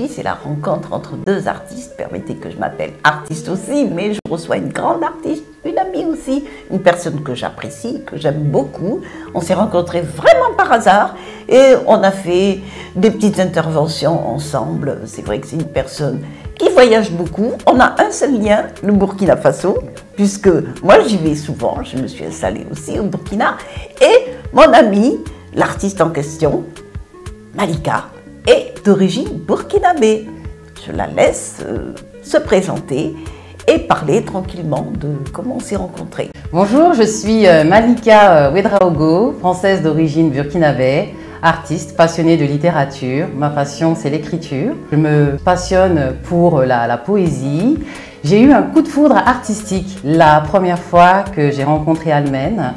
aujourd'hui, c'est la rencontre entre deux artistes. Permettez que je m'appelle artiste aussi, mais je reçois une grande artiste, une amie aussi, une personne que j'apprécie, que j'aime beaucoup. On s'est rencontrés vraiment par hasard et on a fait des petites interventions ensemble. C'est vrai que c'est une personne qui voyage beaucoup. On a un seul lien, le Burkina Faso, puisque moi j'y vais souvent, je me suis installée aussi au Burkina. Et mon amie, l'artiste en question, Malika, est d'origine burkinabé. Je la laisse se présenter et parler tranquillement de comment on s'est rencontrés. Bonjour, je suis Malika Ouedraogo, française d'origine burkinabé, artiste passionnée de littérature. Ma passion, c'est l'écriture. Je me passionne pour la poésie. J'ai eu un coup de foudre artistique la première fois que j'ai rencontré Almen.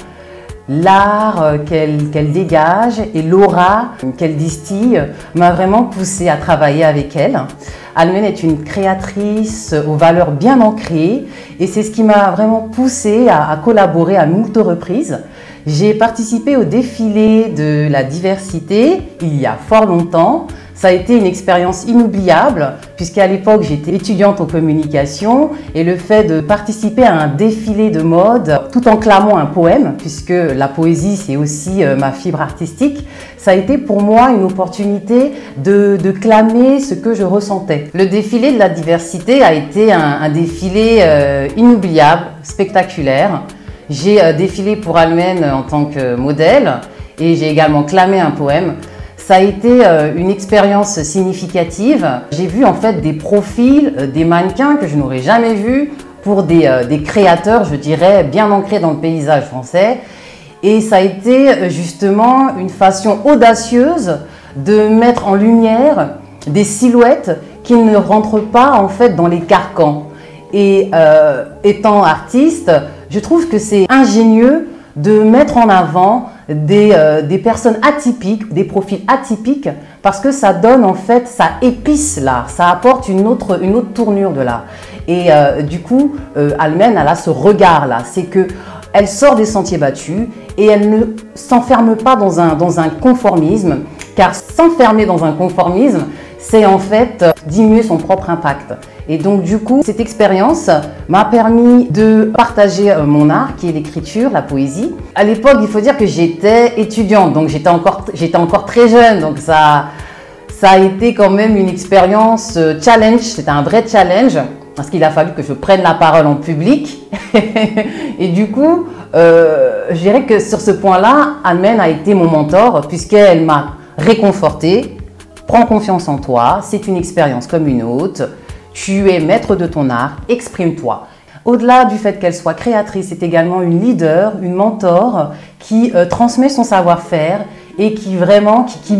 L'art qu'elle dégage et l'aura qu'elle distille m'a vraiment poussée à travailler avec elle. Almen est une créatrice aux valeurs bien ancrées et c'est ce qui m'a vraiment poussée à collaborer à moult reprises. J'ai participé au défilé de la diversité il y a fort longtemps. Ça a été une expérience inoubliable puisqu'à l'époque j'étais étudiante en communication et le fait de participer à un défilé de mode tout en clamant un poème, puisque la poésie c'est aussi ma fibre artistique, ça a été pour moi une opportunité de clamer ce que je ressentais. Le défilé de la diversité a été un défilé inoubliable, spectaculaire. J'ai défilé pour Almen en tant que modèle et j'ai également clamé un poème. Ça a été une expérience significative. J'ai vu en fait des profils, des mannequins que je n'aurais jamais vus pour des créateurs, je dirais, bien ancrés dans le paysage français. Et ça a été justement une façon audacieuse de mettre en lumière des silhouettes qui ne rentrent pas en fait dans les carcans. Et étant artiste, je trouve que c'est ingénieux de mettre en avant des personnes atypiques, des profils atypiques, parce que ça donne en fait, ça épice l'art, ça apporte une autre tournure de l'art. Et du coup, Almen, elle a ce regard-là, c'est que elle sort des sentiers battus et elle ne s'enferme pas dans un conformisme, car s'enfermer dans un conformisme, c'est en fait diminuer son propre impact. Et donc du coup, cette expérience m'a permis de partager mon art, qui est l'écriture, la poésie. À l'époque, il faut dire que j'étais étudiante, donc j'étais encore très jeune, donc ça a été quand même une expérience challenge, c'était un vrai challenge, parce qu'il a fallu que je prenne la parole en public. Et du coup, je dirais que sur ce point-là, Almen a été mon mentor, puisqu'elle m'a réconfortée. Prends confiance en toi, c'est une expérience comme une autre. Tu es maître de ton art, exprime-toi. Au-delà du fait qu'elle soit créatrice, c'est également une leader, une mentor qui transmet son savoir-faire et qui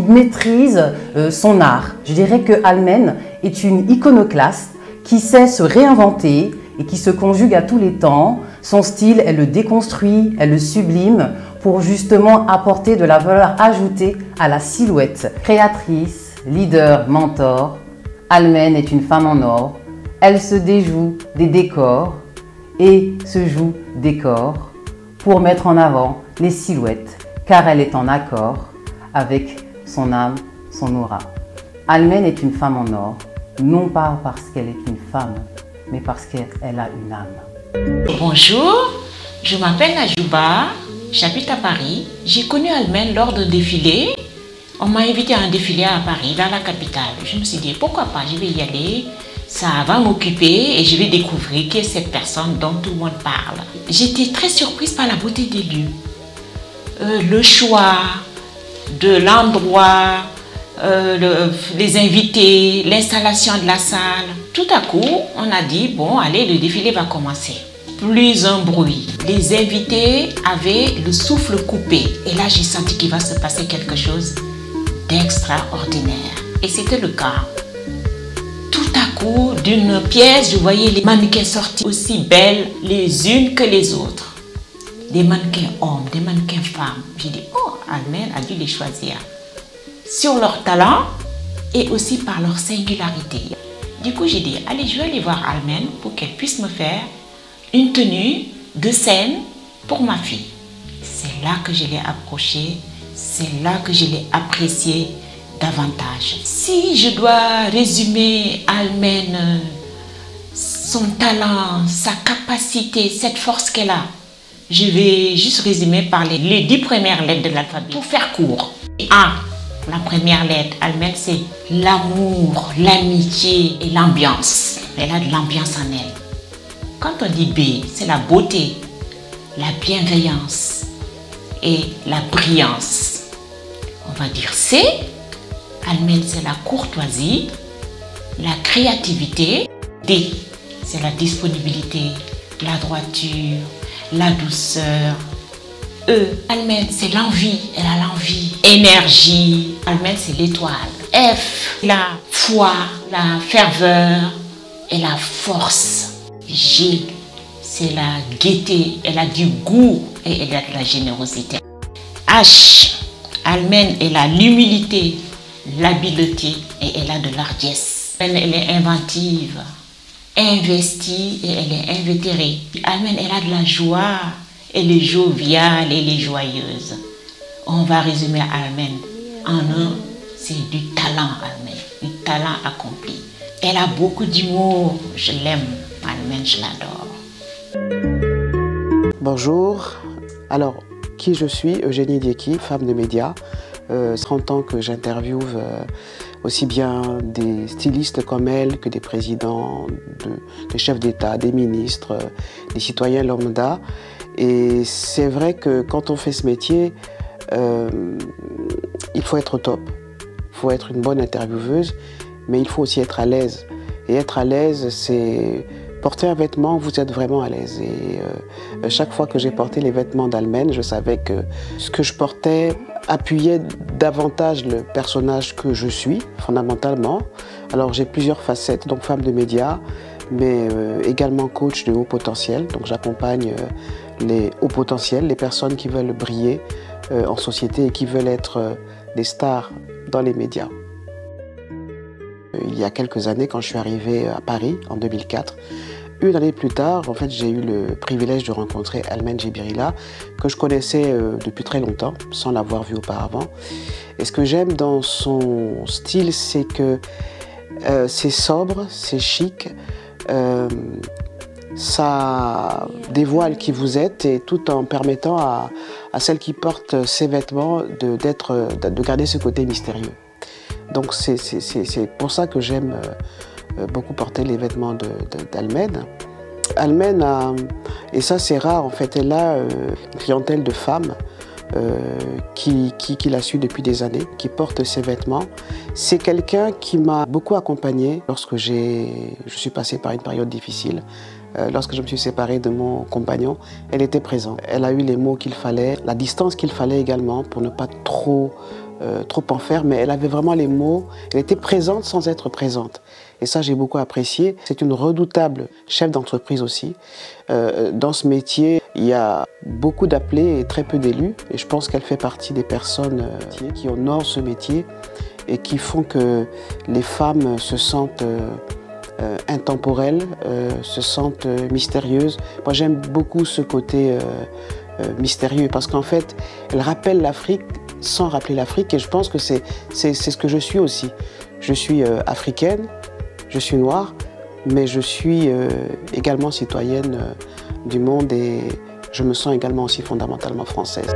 maîtrise son art. Je dirais que Almen est une iconoclaste qui sait se réinventer et qui se conjugue à tous les temps. Son style, elle le déconstruit, elle le sublime pour justement apporter de la valeur ajoutée à la silhouette. Créatrice, leader, mentor, Almen est une femme en or. Elle se déjoue des décors et se joue des corps pour mettre en avant les silhouettes, car elle est en accord avec son âme, son aura. Almen est une femme en or, non pas parce qu'elle est une femme, mais parce qu'elle a une âme. Bonjour, je m'appelle Najouba, j'habite à Paris. J'ai connu Almen lors d'un défilé. On m'a invité à un défilé à Paris, dans la capitale. Je me suis dit, pourquoi pas, je vais y aller. Ça va m'occuper et je vais découvrir qui est cette personne dont tout le monde parle. J'étais très surprise par la beauté des lieux. Le choix de l'endroit, les invités, l'installation de la salle. Tout à coup, on a dit, bon, allez, le défilé va commencer. Plus un bruit. Les invités avaient le souffle coupé. Et là, j'ai senti qu'il va se passer quelque chose d'extraordinaire. Et c'était le cas. Tout à coup, d'une pièce, je voyais les mannequins sortir aussi belles les unes que les autres. Des mannequins hommes, des mannequins femmes. J'ai dit, oh, Almen a dû les choisir. Sur leur talent et aussi par leur singularité. Du coup, j'ai dit, allez, je vais aller voir Almen pour qu'elle puisse me faire une tenue de scène pour ma fille. C'est là que je l'ai approchée, c'est là que je l'ai appréciée davantage. Si je dois résumer Almen, son talent, sa capacité, cette force qu'elle a, je vais juste résumer par les 10 premières lettres de l'alphabet. Pour faire court, A, la première lettre, Almen, c'est l'amour, l'amitié et l'ambiance. Elle a de l'ambiance en elle. Quand on dit B, c'est la beauté, la bienveillance et la brillance. On va dire C, Almen, c'est la courtoisie, la créativité. D, c'est la disponibilité, la droiture, la douceur. E, Almen, c'est l'envie, elle a l'envie. Énergie, Almen, c'est l'étoile. F, la foi, la ferveur et la force. G, c'est la gaieté, elle a du goût et elle a de la générosité. H, Almen, elle a l'humilité, l'habileté et elle a de l'ardiesse. Elle est inventive, investie et elle est invétérée. Almen, elle a de la joie, elle est joviale, elle est joyeuse. On va résumer Almen en un, c'est du talent Almen, du talent accompli. Elle a beaucoup d'humour, je l'aime, Almen, je l'adore. Bonjour, alors qui je suis? Eugénie Dieki, femme de médias. 30 ans que j'interviewe aussi bien des stylistes comme elle que des présidents, des chefs d'État, des ministres, des citoyens lambda. Et c'est vrai que quand on fait ce métier, il faut être au top. Il faut être une bonne intervieweuse, mais il faut aussi être à l'aise. Et être à l'aise, c'est porter un vêtement, vous êtes vraiment à l'aise. Et chaque fois que j'ai porté les vêtements d'Almen, je savais que ce que je portais appuyait davantage le personnage que je suis, fondamentalement. Alors j'ai plusieurs facettes, donc femme de médias, mais également coach de haut potentiel. Donc j'accompagne les hauts potentiels, les personnes qui veulent briller en société et qui veulent être des stars dans les médias. Il y a quelques années, quand je suis arrivée à Paris, en 2004, une année plus tard, en fait, j'ai eu le privilège de rencontrer Almen Djibrila, que je connaissais depuis très longtemps, sans l'avoir vue auparavant. Et ce que j'aime dans son style, c'est que c'est sobre, c'est chic, ça dévoile qui vous êtes, et tout en permettant à celle qui porte ces vêtements de garder ce côté mystérieux. Donc c'est pour ça que j'aime beaucoup porter les vêtements d'Almen. Almen a, et ça c'est rare en fait, elle a une clientèle de femmes qui la suit depuis des années, qui porte ses vêtements. C'est quelqu'un qui m'a beaucoup accompagnée lorsque je suis passée par une période difficile. Lorsque je me suis séparée de mon compagnon, elle était présente. Elle a eu les mots qu'il fallait, la distance qu'il fallait également pour ne pas trop en faire, mais elle avait vraiment les mots, elle était présente sans être présente. Et ça, j'ai beaucoup apprécié. C'est une redoutable chef d'entreprise aussi. Dans ce métier, il y a beaucoup d'appelés et très peu d'élus. Et je pense qu'elle fait partie des personnes qui honorent ce métier et qui font que les femmes se sentent intemporelles, se sentent mystérieuses. Moi, j'aime beaucoup ce côté mystérieux parce qu'en fait, elle rappelle l'Afrique sans rappeler l'Afrique, et je pense que c'est ce que je suis aussi. Je suis africaine, je suis noire, mais je suis également citoyenne du monde et je me sens également aussi fondamentalement française.